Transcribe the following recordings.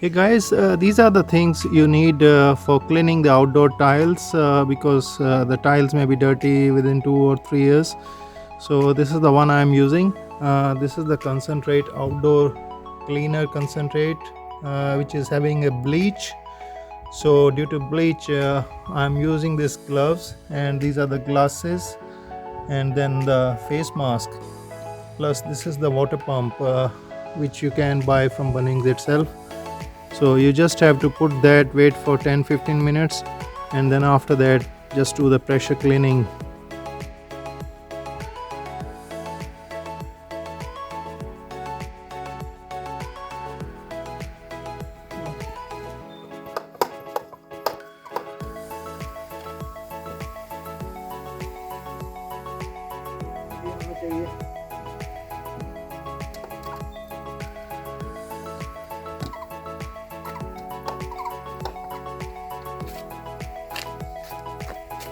Hey guys, these are the things you need for cleaning the outdoor tiles because the tiles may be dirty within 2 or 3 years. So this is the one I am using. This is the concentrate outdoor cleaner concentrate, which is having a bleach. So due to bleach, I am using these gloves, and these are the glasses, and then the face mask. Plus, this is the water pump, which you can buy from Bunnings itself. So you just have to put that, wait for 10-15 minutes, and then after that just do the pressure cleaning.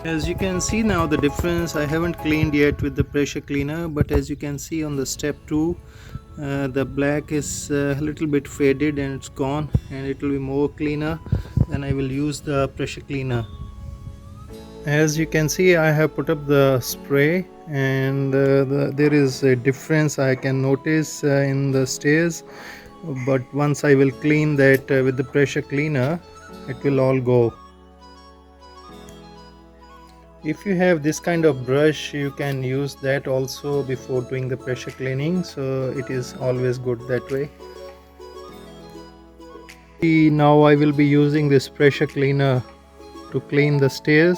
As you can see now the difference, I haven't cleaned yet with the pressure cleaner, but as you can see on the step 2, the black is a little bit faded and it's gone, and it will be more cleaner. Then I will use the pressure cleaner. As you can see, I have put up the spray, and there is a difference I can notice in the stairs, but once I will clean that with the pressure cleaner, it will all go. If you have this kind of brush, you can use that also before doing the pressure cleaning, so it is always good that way. Now I will be using this pressure cleaner to clean the stairs.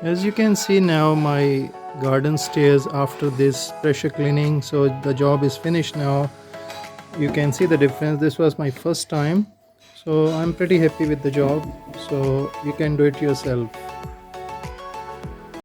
As you can see now, my garden stairs after this pressure cleaning, so the job is finished now. You can see the difference. This was my first time, so I'm pretty happy with the job. So you can do it yourself.